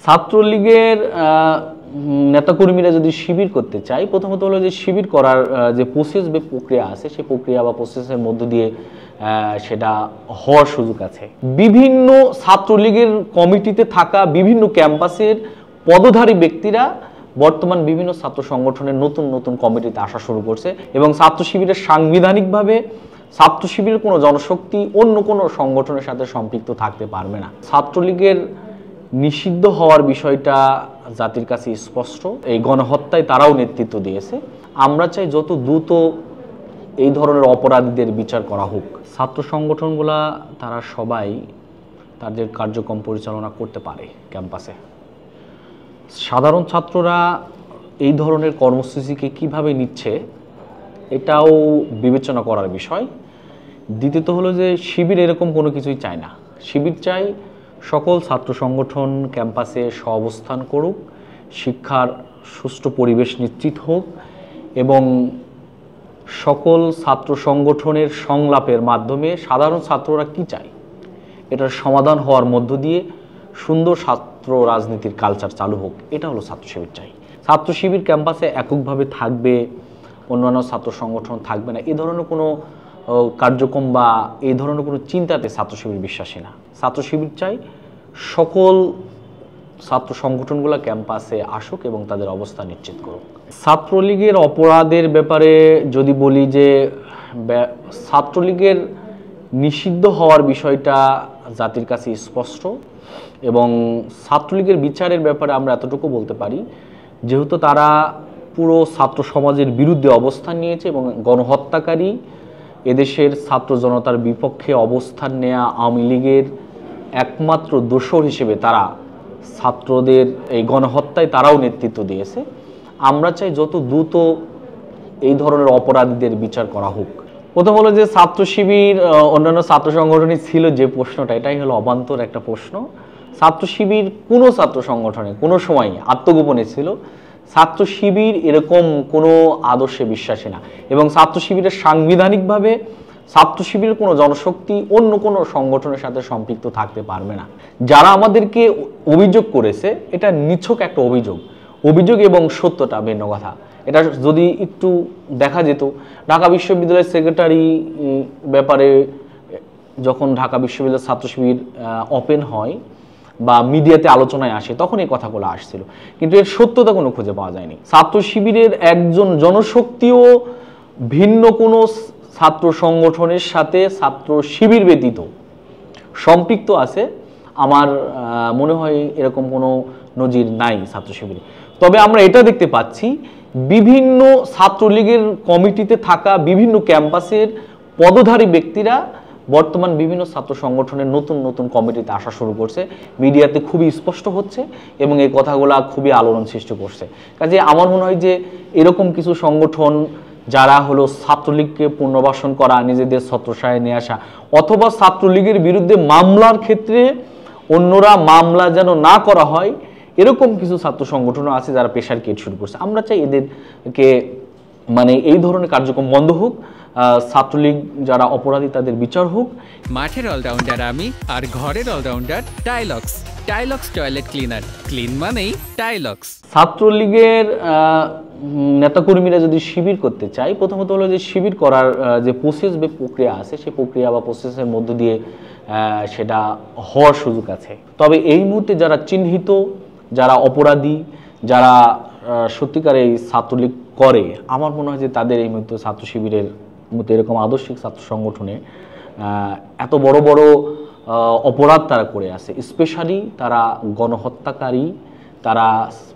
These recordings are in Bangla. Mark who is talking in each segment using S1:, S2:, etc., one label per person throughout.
S1: ছাত্রলীগের নেতাকর্মীরা যদি শিবির করতে চায়, প্রথমত হলো যে শিবির করার যে প্রসেস বা প্রক্রিয়া আছে, সেই প্রক্রিয়া বা প্রসেসের মধ্য দিয়ে সেটা হওয়ার সুযোগ আছে। বিভিন্ন ছাত্রলীগের কমিটিতে থাকা বিভিন্ন ক্যাম্পাসের পদধারী ব্যক্তিরা বর্তমান বিভিন্ন ছাত্র সংগঠনের নতুন নতুন কমিটিতে আসা শুরু করছে এবং ছাত্র শিবিরের সাংবিধানিকভাবে ছাত্র শিবিরের কোনো জনশক্তি অন্য কোনো সংগঠনের সাথে সম্পৃক্ত থাকতে পারবে না। ছাত্রলীগের নিষিদ্ধ হওয়ার বিষয়টা জাতির কাছে স্পষ্ট। এই গণহত্যায় তারাও নেতৃত্ব দিয়েছে। আমরা চাই যত দ্রুত এই ধরনের অপরাধীদের বিচার করা হোক। ছাত্র সংগঠনগুলা তারা সবাই তাদের কার্যক্রম পরিচালনা করতে পারে ক্যাম্পাসে। সাধারণ ছাত্ররা এই ধরনের কর্মসূচিকে কিভাবে নিচ্ছে এটাও বিবেচনা করার বিষয়। দ্বিতীয়ত হলো যে শিবির এরকম কোনো কিছুই চায় না। শিবির চাই সকল ছাত্র সংগঠন ক্যাম্পাসে সহাবস্থান করুক, শিক্ষার সুষ্ঠু পরিবেশ নিশ্চিত হোক এবং সকল ছাত্র সংগঠনের সংলাপের মাধ্যমে সাধারণ ছাত্ররা কি চায় এটার সমাধান হওয়ার মধ্য দিয়ে সুন্দর ছাত্র রাজনীতির কালচার চালু হোক। এটা হলো ছাত্র শিবির চাই। ছাত্র শিবির ক্যাম্পাসে এককভাবে থাকবে, অন্যান্য ছাত্র সংগঠন থাকবে না, এ ধরনের কোনো কার্যক্রম বা এই ধরনের কোনো চিন্তাতে ছাত্র শিবির বিশ্বাসী না। ছাত্র শিবির চাই সকল ছাত্র সংগঠনগুলো ক্যাম্পাসে আসুক এবং তাদের অবস্থা নিশ্চিত করুক। ছাত্রলীগের অপরাধের ব্যাপারে যদি বলি যে ছাত্রলীগের নিষিদ্ধ হওয়ার বিষয়টা জাতির কাছে স্পষ্ট এবং ছাত্রলীগের বিচারের ব্যাপারে আমরা এতটুকু বলতে পারি, যেহেতু তারা পুরো ছাত্র সমাজের বিরুদ্ধে অবস্থান নিয়েছে এবং গণহত্যাকারী এদেশের ছাত্র জনতার বিপক্ষে অবস্থান নেয়া আওয়ামী লীগের একমাত্র দোসর হিসেবে তারা ছাত্রদের এই গণহত্যায় তারাও নেতৃত্ব দিয়েছে। আমরা চাই যত দ্রুত এই ধরনের অপরাধীদের বিচার করা হোক। প্রথম হলো যে ছাত্র শিবির অন্যান্য ছাত্র সংগঠনে ছিল যে প্রশ্নটা, এটাই হলো অবান্তর একটা প্রশ্ন। ছাত্র শিবির কোনো ছাত্র সংগঠনে কোনো সময় আত্মগোপনে ছিল। ছাত্র শিবির এরকম কোনো আদর্শে বিশ্বাসী না এবং ছাত্র শিবিরের সাংবিধানিকভাবে ছাত্র শিবিরের কোনো জনশক্তি অন্য কোনো সংগঠনের সাথে সম্পৃক্ত থাকতে পারবে না। যারা আমাদেরকে অভিযোগ করেছে এটা নিছক একটা অভিযোগ এবং সত্যটা ভিন্ন কথা। এটা যদি একটু দেখা যেত, ঢাকা বিশ্ববিদ্যালয়ের সেক্রেটারি ব্যাপারে যখন ঢাকা বিশ্ববিদ্যালয়ের ছাত্র শিবির ওপেন হয় বা মিডিয়াতে আলোচনায় আসে তখন এই কথাগুলো আসছিল, কিন্তু এর সত্যতা কোনো খুঁজে পাওয়া যায়নি। ছাত্র শিবিরের একজন জনশক্তিও ভিন্ন কোনো ছাত্র সংগঠনের সাথে ছাত্র শিবির ব্যতীত সম্পৃক্ত আছে আমার মনে হয় এরকম কোনো নজির নাই ছাত্র শিবিরে। তবে আমরা এটা দেখতে পাচ্ছি বিভিন্ন ছাত্রলীগের কমিটিতে থাকা বিভিন্ন ক্যাম্পাসের পদধারী ব্যক্তিরা বর্তমান বিভিন্ন ছাত্র সংগঠনের নতুন নতুন কমিটিতে আসা শুরু করছে। মিডিয়াতে খুবই স্পষ্ট হচ্ছে এবং এই কথাগুলো খুবই আলোড়ন সৃষ্টি করছে। কাজে আমার মনে হয় যে এরকম কিছু সংগঠন যারা হলো ছাত্রলীগকে পুনর্বাসন করা, নিজেদের ছত্রছায়ায় নিয়ে আসা অথবা ছাত্রলীগের বিরুদ্ধে মামলার ক্ষেত্রে অন্যরা মামলা যেন না করা হয়, এরকম কিছু ছাত্র সংগঠনও আছে যারা প্রেশার ক্রিয়েট শুরু করছে। আমরা চাই এদেরকে এই ধরনের কার্যক্রম বন্ধ হোক, ছাত্রলীগ যারা অপরাধী তাদের বিচার হোক।
S2: মাঠের অলরাউন্ডার আমি আর ঘরের allrounder Tylox. Tylox toilet cleaner, clean মানেই টাইলক্স।
S1: ছাত্রলীগের নেতাকর্মীরা যদি শিবির করতে চায়, প্রথমত হলো যে শিবির করার যে প্রসেস বা প্রক্রিয়া আছে, সেই প্রক্রিয়া বা প্রসেসের মধ্য দিয়ে সেটা হওয়ার সুযোগ আছে। তবে এই মুহূর্তে যারা চিহ্নিত, যারা অপরাধী, যারা সত্যিকার এই ছাত্রলীগ করে, আমার মনে হয় যে তাদের এই মুহূর্তে ছাত্র শিবিরের মতো এরকম আদর্শিক ছাত্র সংগঠনে এত বড় বড় অপরাধ তারা করে আছে, স্পেশালি তারা গণহত্যাকারী, তারা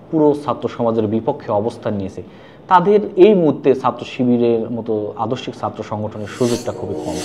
S1: পুরো ছাত্র সমাজের বিপক্ষে অবস্থান নিয়েছে, তাদের এই মুহূর্তে ছাত্র শিবিরের মতো আদর্শিক ছাত্র সংগঠনের সুযোগটা খুবই কম।